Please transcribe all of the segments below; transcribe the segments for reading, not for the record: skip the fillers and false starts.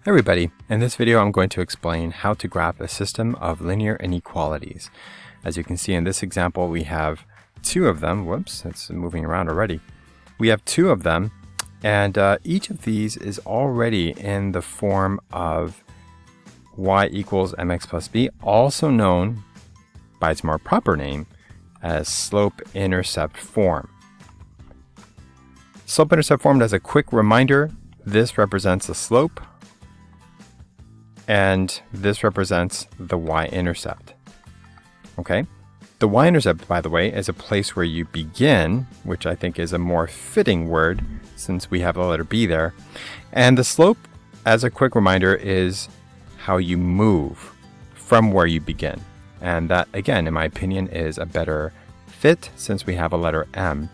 Everybody, in this video I'm going to explain how to graph a system of linear inequalities. As you can see in this example, we have two of them. Whoops, it's moving around already. We have two of them, and each of these is already in the form of y equals mx plus b, also known by its more proper name as slope-intercept form. Slope-intercept form, as a quick reminder, this represents the slope, and this represents the y-intercept. Okay? The y-intercept, by the way, is a place where you begin, which I think is a more fitting word since we have the letter b there. And the slope, as a quick reminder, is how you move from where you begin. And that, again, in my opinion, is a better fit since we have a letter m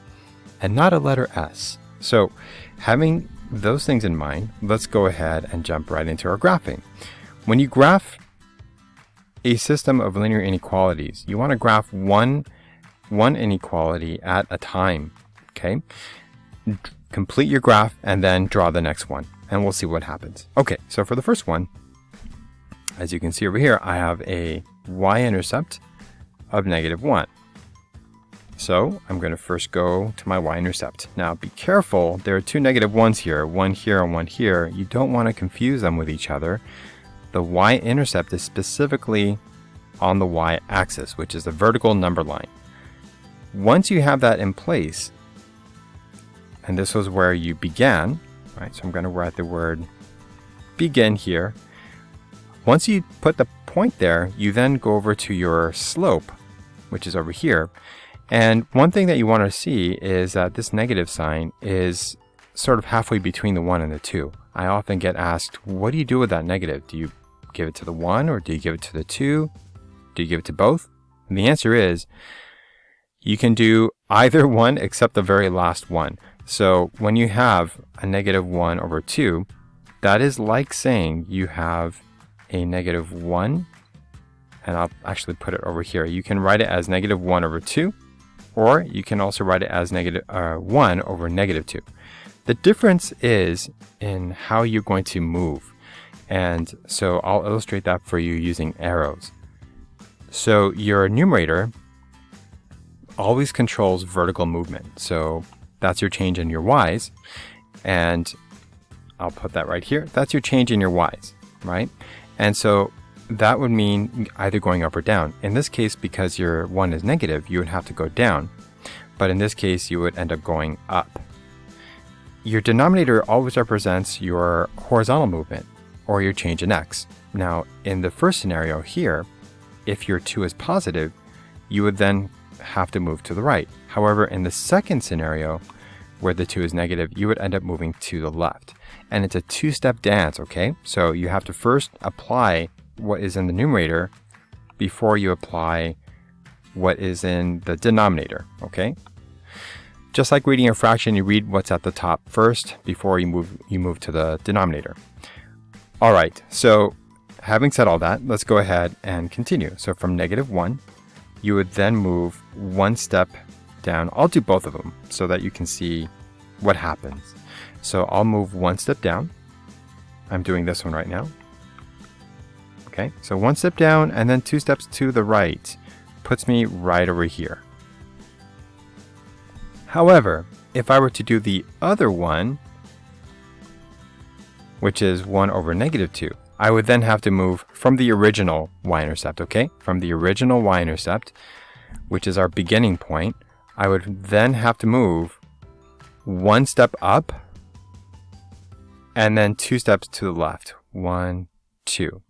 and not a letter s. So having those things in mind, let's go ahead and jump right into our graphing. When you graph a system of linear inequalities, you want to graph one inequality at a time, okay? Complete your graph and then draw the next one, and we'll see what happens. Okay, so for the first one, as you can see over here, I have a y-intercept of -1. So I'm going to first go to my y-intercept. Now be careful, there are two -1s here, one here and one here. You don't want to confuse them with each other. The y-intercept is specifically on the y-axis, which is the vertical number line. Once you have that in place, and this was where you began, right? So I'm going to write the word begin here. Once you put the point there, you then go over to your slope, which is over here. And one thing that you want to see is that this negative sign is sort of halfway between the 1 and the 2. I often get asked, what do you do with that negative? Do you give it to the 1 or do you give it to the 2? Do you give it to both? And the answer is, you can do either one except the very last one. So when you have a -1 over 2, that is like saying you have a -1, and I'll actually put it over here. You can write it as -1 over 2, or you can also write it as -1 over -2. The difference is in how you're going to move. And so I'll illustrate that for you using arrows. So your numerator always controls vertical movement. So that's your change in your y's. And I'll put that right here. That's your change in your y's, right? And so that would mean either going up or down. In this case, because your 1 is negative, you would have to go down. But in this case, you would end up going up. Your denominator always represents your horizontal movement or your change in x. Now, in the first scenario here, if your 2 is positive, you would then have to move to the right. However, in the second scenario, where the 2 is negative, you would end up moving to the left. And it's a two-step dance, okay? So you have to first apply what is in the numerator before you apply what is in the denominator, okay? Just like reading a fraction, you read what's at the top first before you move to the denominator. All right, so having said all that, let's go ahead and continue. So from -1, you would then move one step down. I'll do both of them so that you can see what happens. So I'll move one step down. I'm doing this one right now. Okay, so one step down and then 2 steps to the right puts me right over here. However, if I were to do the other one, which is 1 over -2, I would then have to move from the original y-intercept, okay? From the original y-intercept, which is our beginning point, I would then have to move one step up and then 2 steps to the left. 1, 2.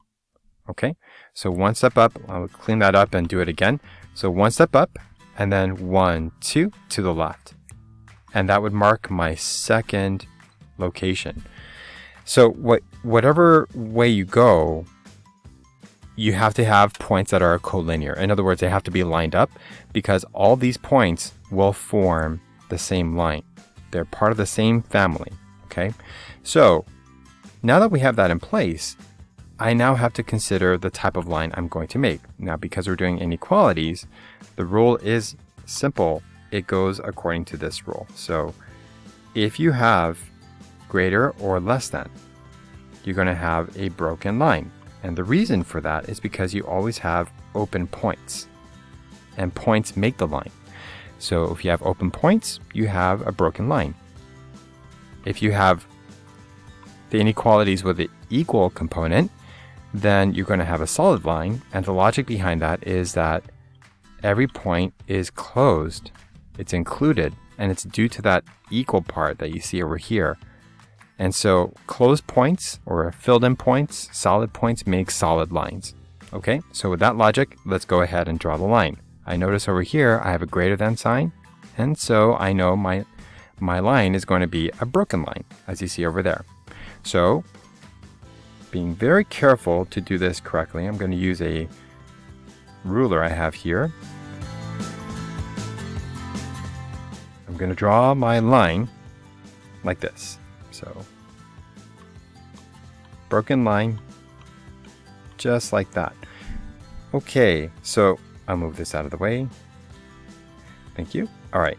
Okay? So one step up, I'll clean that up and do it again. So one step up and then 1, 2 to the left. And that would mark my second location. So whatever way you go, you have to have points that are collinear. In other words, they have to be lined up because all these points will form the same line. They're part of the same family, okay? So now that we have that in place, I now have to consider the type of line I'm going to make. Now, because we're doing inequalities, the rule is simple. It goes according to this rule. So if you have greater or less than, you're going to have a broken line. And the reason for that is because you always have open points. And points make the line. So if you have open points, you have a broken line. If you have the inequalities with the equal component, then you're going to have a solid line. And the logic behind that is that every point is closed, it's included, and it's due to that equal part that you see over here. And so closed points or filled in points, solid points make solid lines. Okay, so with that logic, let's go ahead and draw the line. I notice over here I have a greater than sign, and so I know my line is going to be a broken line, as you see over there. So, being very careful to do this correctly, I'm going to use a ruler I have here. I'm going to draw my line like this. So, broken line, just like that. Okay, so I'll move this out of the way. Thank you. All right,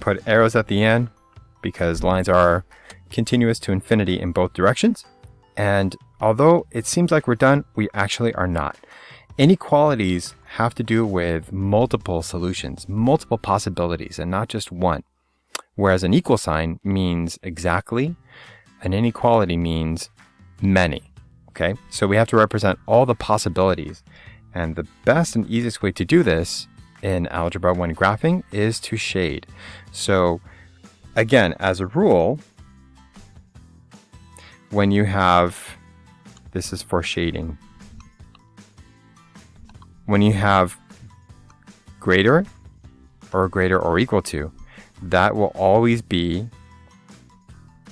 put arrows at the end because lines are continuous to infinity in both directions. And although it seems like we're done, we actually are not. Inequalities have to do with multiple solutions, multiple possibilities, and not just one. Whereas an equal sign means exactly, an inequality means many. Okay, so we have to represent all the possibilities. And the best and easiest way to do this in Algebra 1 graphing is to shade. So again, as a rule, when you have, this is for shading, when you have greater or equal to, that will always be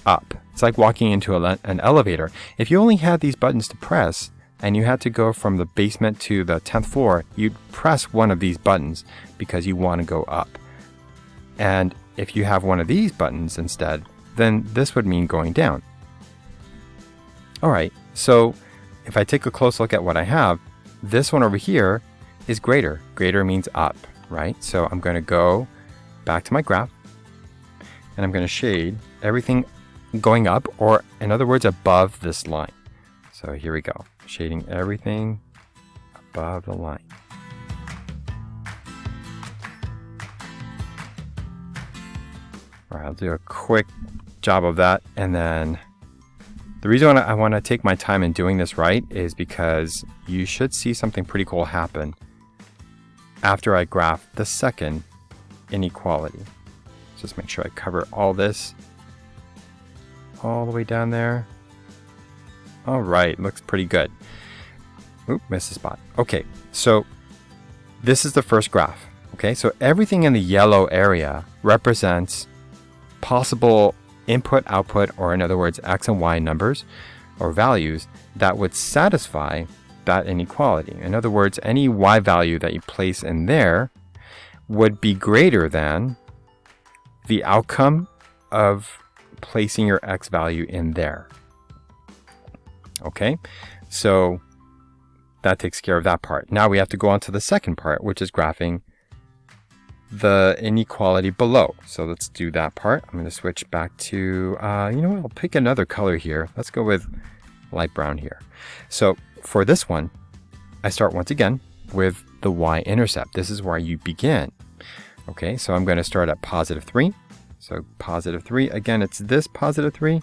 up. It's like walking into an elevator. If you only had these buttons to press and you had to go from the basement to the 10th floor, you'd press one of these buttons because you want to go up. And if you have one of these buttons instead, then this would mean going down. All right, so if I take a close look at what I have, this one over here is greater. Greater means up, right? So I'm going to go back to my graph and I'm going to shade everything going up, or in other words, above this line. So here we go, shading everything above the line. All right, I'll do a quick job of that, and then the reason I want to take my time in doing this right is because you should see something pretty cool happen after I graph the second inequality. Just make sure I cover all this all the way down there. All right, looks pretty good. Oop, missed a spot. Okay, so this is the first graph. Okay, so everything in the yellow area represents possible input, output, or in other words, x and y numbers or values that would satisfy that inequality. In other words, any y value that you place in there would be greater than the outcome of placing your x value in there. Okay, so that takes care of that part. Now we have to go on to the second part, which is graphing the inequality below. So let's do that part. I'm going to switch back to, you know what, I'll pick another color here. Let's go with light brown here. So for this one, I start once again with the y-intercept. This is where you begin. Okay, so I'm going to start at +3. So +3, again, it's this +3.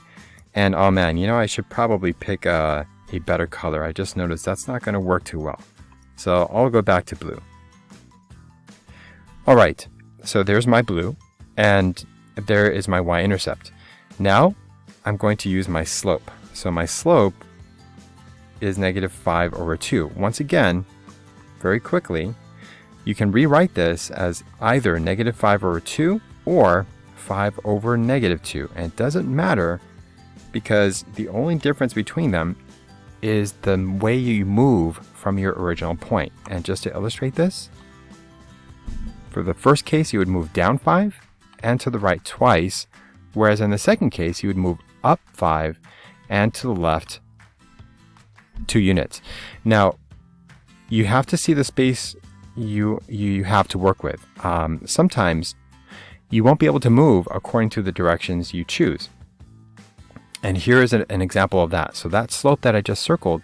And oh man, you know, I should probably pick a better color. I just noticed that's not going to work too well. So I'll go back to blue. All right, so there's my blue, and there is my y-intercept. Now I'm going to use my slope. So my slope is -5/2. Once again, very quickly, you can rewrite this as either -5/2 or 5/2. And it doesn't matter because the only difference between them is the way you move from your original point. And just to illustrate this, for the first case, you would move down 5 and to the right twice, whereas in the second case, you would move up 5 and to the left 2 units. Now, you have to see the space you have to work with. Sometimes you won't be able to move according to the directions you choose. And here is an example of that. So that slope that I just circled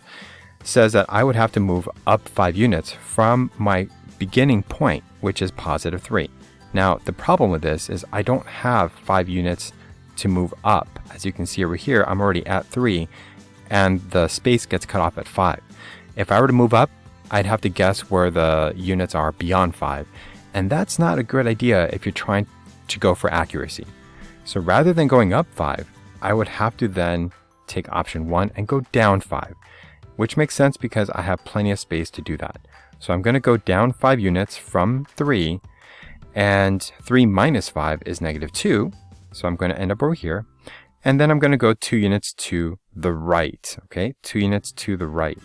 says that I would have to move up 5 units from my beginning point, which is positive 3. Now, the problem with this is I don't have 5 units to move up. As you can see over here, I'm already at 3, and the space gets cut off at 5. If I were to move up, I'd have to guess where the units are beyond 5. And that's not a good idea if you're trying to go for accuracy. So rather than going up 5, I would have to then take option 1 and go down 5, which makes sense because I have plenty of space to do that. So I'm going to go down 5 units from 3, and 3 minus 5 is negative 2. So I'm going to end up over here. And then I'm going to go 2 units to the right. Okay, 2 units to the right.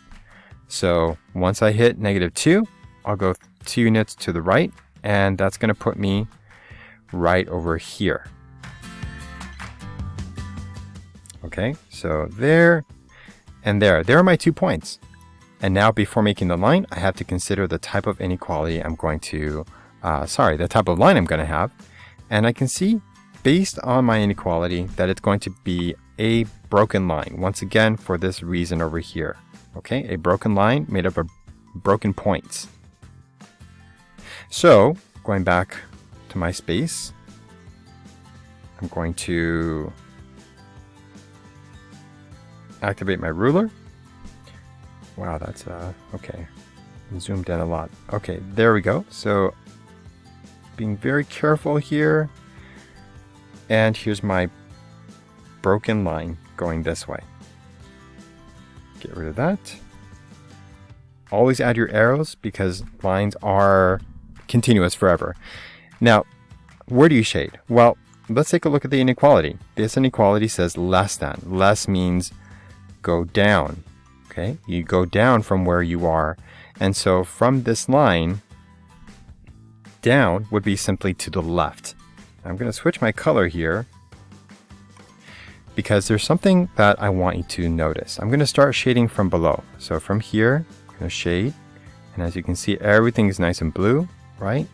So once I hit negative 2, I'll go 2 units to the right, and that's going to put me right over here. Okay, so there and there. There are my 2 points. And now before making the line, I have to consider the type of inequality I'm going to, the type of line I'm going to have. And I can see, based on my inequality, that it's going to be a broken line. Once again, for this reason over here. Okay, a broken line made up of broken points. So, going back to my space, I'm going to activate my ruler. Wow, that's okay. Zoomed in a lot. Okay, there we go. So, being very careful here. And here's my broken line going this way. Get rid of that. Always add your arrows because lines are continuous forever. Now, where do you shade? Well, let's take a look at the inequality. This inequality says less than. Less means go down. Okay, you go down from where you are. And so from this line, down would be simply to the left. I'm going to switch my color here because there's something that I want you to notice. I'm going to start shading from below. So from here, I'm going to shade. And as you can see, everything is nice and blue, right?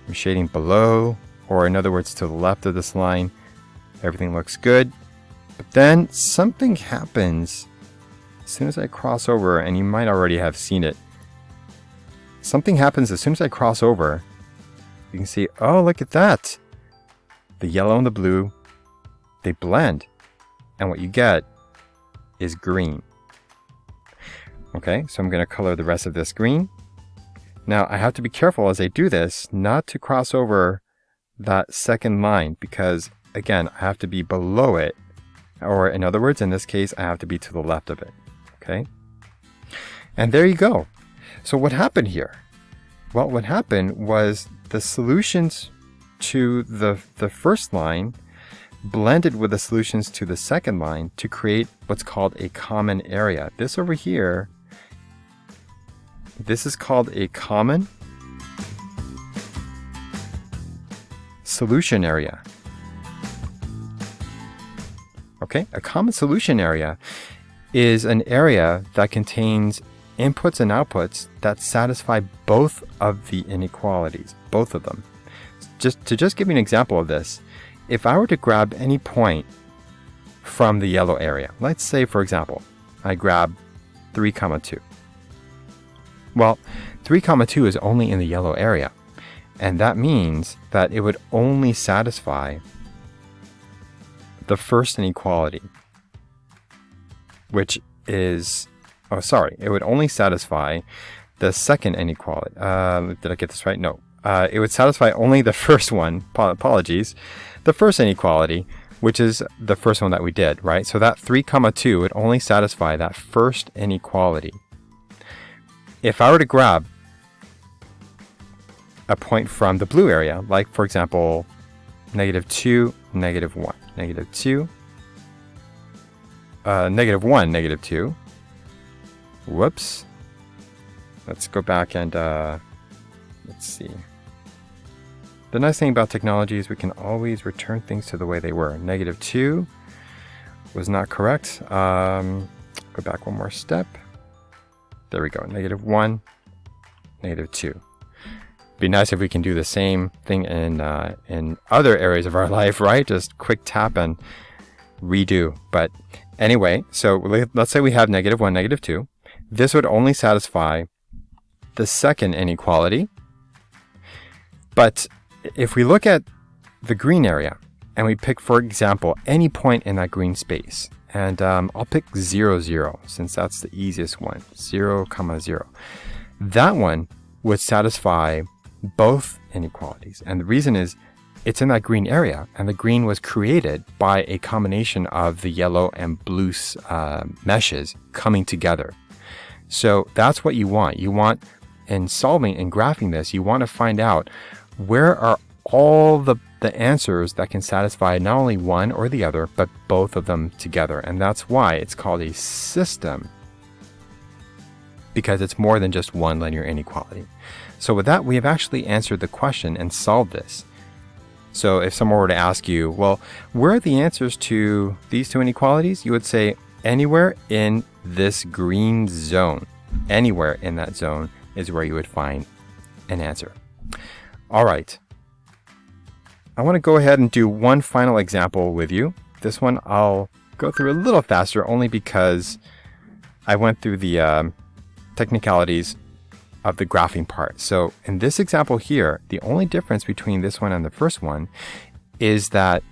I'm shading below, or in other words, to the left of this line. Everything looks good. But then something happens as soon as I cross over, and you might already have seen it. Something happens as soon as I cross over. You can see, oh, look at that. The yellow and the blue, they blend. And what you get is green. Okay, so I'm going to color the rest of this green. Now, I have to be careful as I do this not to cross over that second line because, again, I have to be below it. Or in other words, in this case, I have to be to the left of it. Okay? And there you go. So what happened here? Well, what happened was the solutions to the first line blended with the solutions to the second line to create what's called a common area. This over here, this is called a common solution area. Okay, a common solution area is an area that contains inputs and outputs that satisfy both of the inequalities, both of them. Just give you an example of this, if I were to grab any point from the yellow area, let's say, for example, I grab 3, 2. Well, 3, 2 is only in the yellow area, and that means that it would only satisfy the first inequality, which is, it would only satisfy the second inequality. Did I get this right? No. It would satisfy only the first one, apologies, the first inequality, which is the first one that we did, right? So that 3, 2 would only satisfy that first inequality. If I were to grab a point from the blue area, like for example, -2, -1, -2, -1, -2. Whoops. Let's go back and let's see. The nice thing about technology is we can always return things to the way they were. -2 was not correct. Go back one more step. There we go. -1, -2. Be nice if we can do the same thing in other areas of our life, right? Just quick tap and redo. But anyway, so let's say we have -1, -2. This would only satisfy the second inequality. But if we look at the green area and we pick, for example, any point in that green space, and I'll pick 0, 0, since that's the easiest one, 0, 0. That one would satisfy both inequalities. And the reason is it's in that green area, and the green was created by a combination of the yellow and blue meshes coming together. So that's what you want. You want, in solving and graphing this, you want to find out where are all the answers that can satisfy not only one or the other, but both of them together. And that's why it's called a system, because it's more than just one linear inequality. So with that, we have actually answered the question and solved this. So if someone were to ask you, well, where are the answers to these two inequalities? You would say anywhere in this green zone. Anywhere in that zone is where you would find an answer. All right. I want to go ahead and do one final example with you. This one I'll go through a little faster, only because I went through the technicalities of the graphing part. So in this example here, the only difference between this one and the first one is that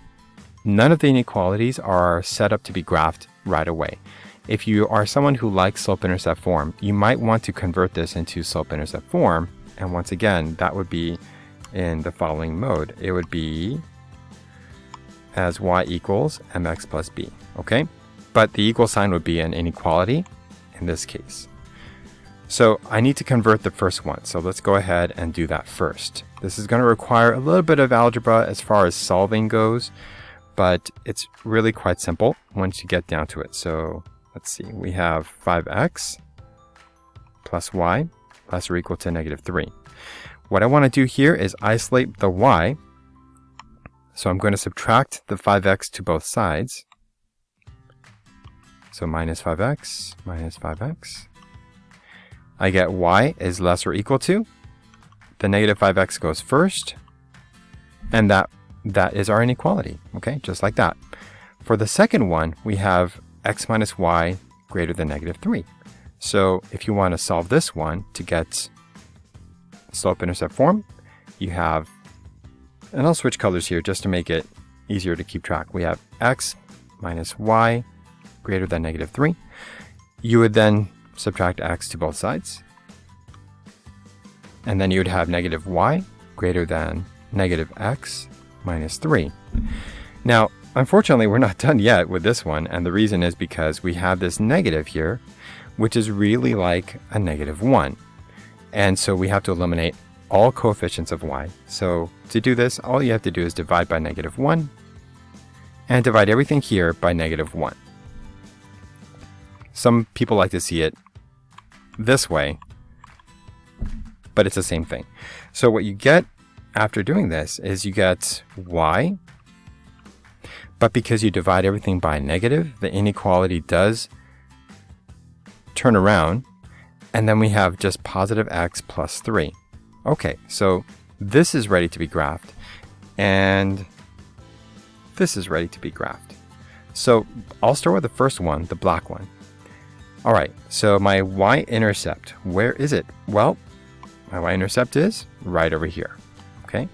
none of the inequalities are set up to be graphed right away. If you are someone who likes slope-intercept form, you might want to convert this into slope-intercept form. And once again, that would be in the following mode. It would be as y equals mx plus b, okay? But the equal sign would be an inequality in this case. So I need to convert the first one. So let's go ahead and do that first. This is going to require a little bit of algebra as far as solving goes, but it's really quite simple once you get down to it. So let's see, we have 5x plus y less or equal to -3. What I want to do here is isolate the y. So I'm going to subtract the 5x to both sides. So minus 5x minus 5x. I get y is less or equal to. The -5x goes first. And that is our inequality. Okay, just like that. For the second one, we have x minus y greater than -3. So if you want to solve this one to get slope-intercept form, you have, and I'll switch colors here just to make it easier to keep track. We have x minus y greater than -3. You would then subtract x to both sides. And then you would have -y greater than -x minus 3. Now, unfortunately, we're not done yet with this one. And the reason is because we have this negative here, which is really like a -1. And so we have to eliminate all coefficients of y. So to do this, all you have to do is divide by -1 and divide everything here by -1. Some people like to see it this way, but it's the same thing. So what you get after doing this is you get y, but because you divide everything by negative, the inequality does turn around, and then we have just positive x plus 3. Okay, so this is ready to be graphed, and this is ready to be graphed. So I'll start with the first one, the black one. All right, so my y-intercept, where is it? Well, my y-intercept is right over here, okay?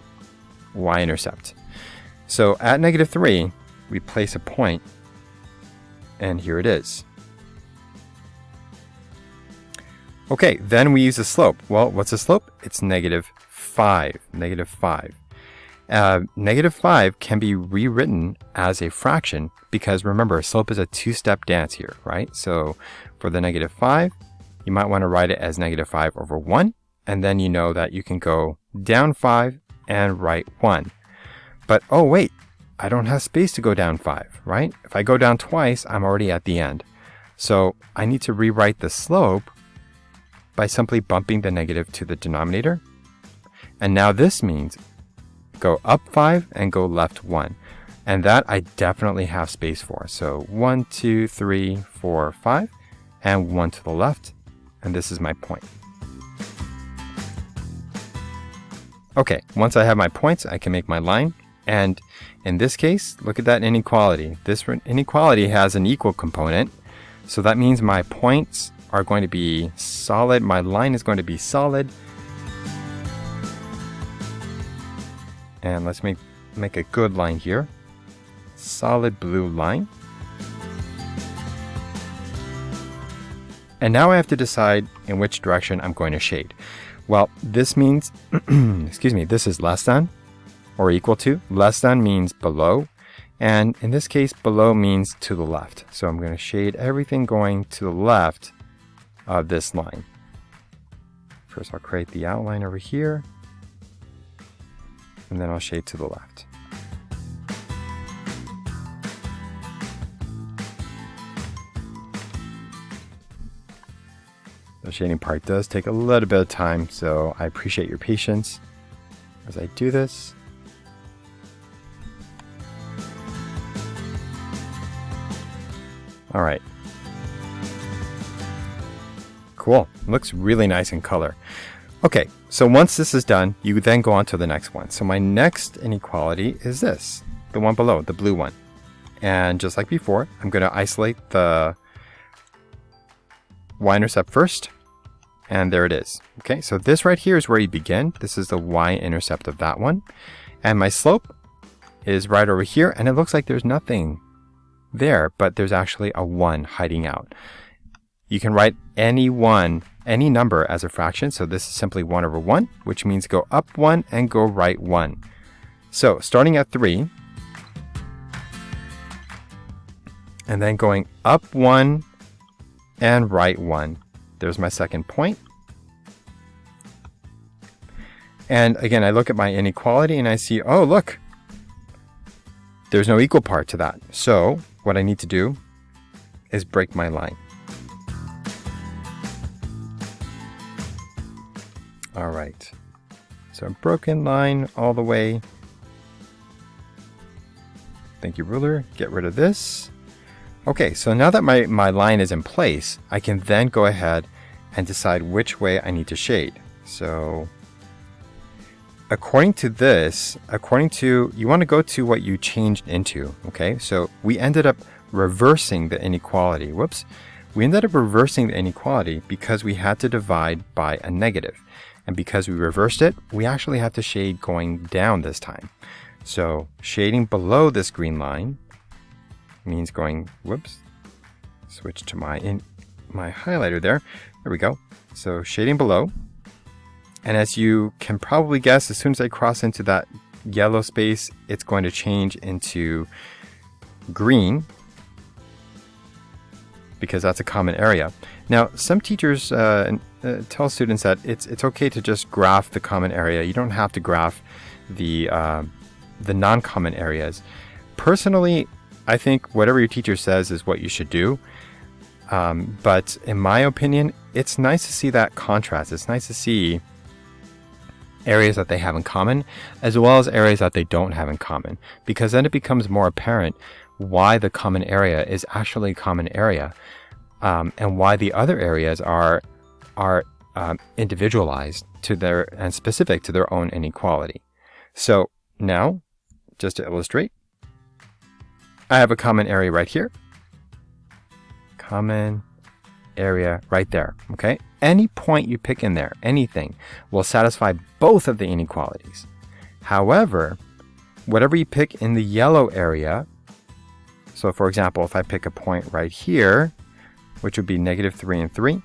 Y-intercept. So at -3, we place a point, and here it is. Okay, then we use the slope. Well, what's the slope? It's -5, -5. -5 can be rewritten as a fraction because remember, slope is a two-step dance here, right? So for the -5, you might want to write it as -5 over 1, and then you know that you can go down 5 and write 1. But oh wait, I don't have space to go down 5, right? If I go down twice, I'm already at the end. So I need to rewrite the slope by simply bumping the negative to the denominator. And now this means go up 5 and go left 1. And that I definitely have space for. So 1, 2, 3, 4, 5, and 1 to the left. And this is my point. Okay, once I have my points, I can make my line. And in this case, look at that inequality. This inequality has an equal component. So that means my points are going to be solid. My line is going to be solid. And let's make a good line here. Solid blue line. And now I have to decide in which direction I'm going to shade. Well, this means, excuse me, this is less than or equal to. Less than means below. And in this case, below means to the left. So I'm going to shade everything going to the left of this line. First, I'll create the outline over here. And then I'll shade to the left. The shading part does take a little bit of time, so I appreciate your patience as I do this. All right. Cool. Looks really nice in color. Okay, so once this is done, you then go on to the next one. So my next inequality is this, the one below, the blue one. And just like before, I'm going to isolate the y-intercept first. And there it is. Okay, so this right here is where you begin. This is the y-intercept of that one. And my slope is right over here. And it looks like there's nothing there, but there's actually a 1 hiding out. You can write any number as a fraction. So this is simply 1 over 1, which means go up 1 and go right 1. So starting at 3, and then going up 1 and right 1. There's my second point. And again, I look at my inequality and I see, oh, look, there's no equal part to that. So what I need to do is break my line. All right. So a broken line all the way. Thank you, ruler. Get rid of this. Okay, so now that my line is in place, I can then go ahead and decide which way I need to shade. So according to this, you want to go to what you changed into, okay? So we ended up reversing the inequality. Whoops. We ended up reversing the inequality because we had to divide by a negative. And because we reversed it, we actually have to shade going down this time. So shading below this green line means going, whoops, switch to my highlighter there. There we go. So shading below. And as you can probably guess, as soon as I cross into that yellow space, it's going to change into green because that's a common area. Now, some teachers tell students that it's okay to just graph the common area. You don't have to graph the non-common areas. Personally, I think whatever your teacher says is what you should do. But in my opinion, it's nice to see that contrast. It's nice to see areas that they have in common, as well as areas that they don't have in common, because then it becomes more apparent why the common area is actually a common area, and why the other areas are individualized to their and specific to their own inequality. So now, just to illustrate, I have a common area right here. Common area right there, okay? Any point you pick in there, anything, will satisfy both of the inequalities. However, whatever you pick in the yellow area, so for example, if I pick a point right here, which would be -3 and 3,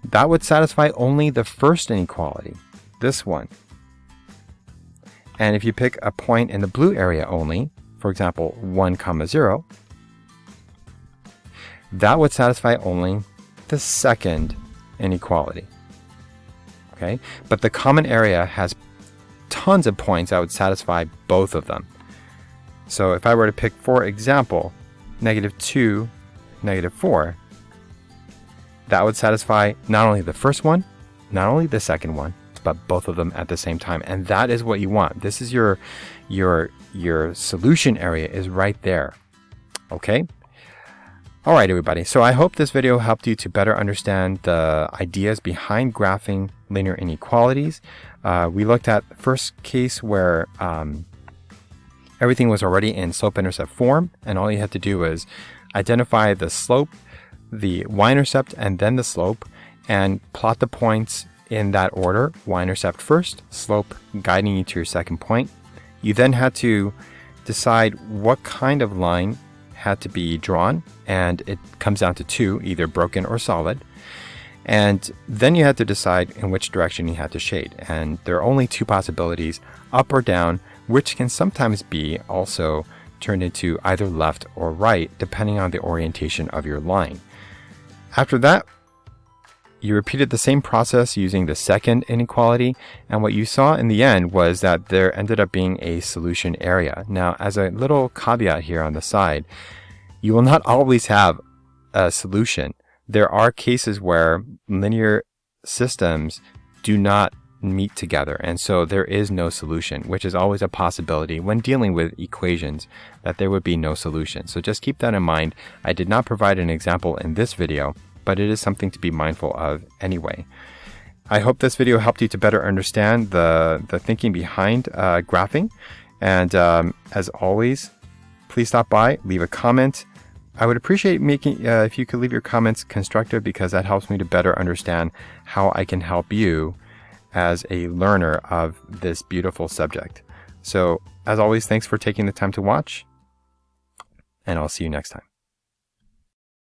that would satisfy only the first inequality, this one. And if you pick a point in the blue area only, for example, 1, 0, that would satisfy only the second inequality. Okay, but the common area has tons of points that would satisfy both of them. So if I were to pick, for example, -2, -4, that would satisfy not only the first one, not only the second one, but both of them at the same time. And that is what you want. This is your solution area is right there. Okay? All right, everybody. So I hope this video helped you to better understand the ideas behind graphing linear inequalities. We looked at the first case where everything was already in slope-intercept form, and all you had to do was identify the slope, the y-intercept, and then the slope, and plot the points in that order. Y-intercept first, slope guiding you to your second point. You then had to decide what kind of line had to be drawn, and it comes down to two, either broken or solid. And then you had to decide in which direction you had to shade. And there are only two possibilities, up or down, which can sometimes be also turned into either left or right, depending on the orientation of your line. After that, you repeated the same process using the second inequality, and what you saw in the end was that there ended up being a solution area. Now, as a little caveat here on the side, you will not always have a solution. There are cases where linear systems do not meet together, and so there is no solution, which is always a possibility when dealing with equations, that there would be no solution. So just keep that in mind. I did not provide an example in this video, but it is something to be mindful of anyway. I hope this video helped you to better understand the thinking behind graphing. And as always, please stop by, leave a comment. I would appreciate if you could leave your comments constructive, because that helps me to better understand how I can help you as a learner of this beautiful subject. So as always, thanks for taking the time to watch, and I'll see you next time.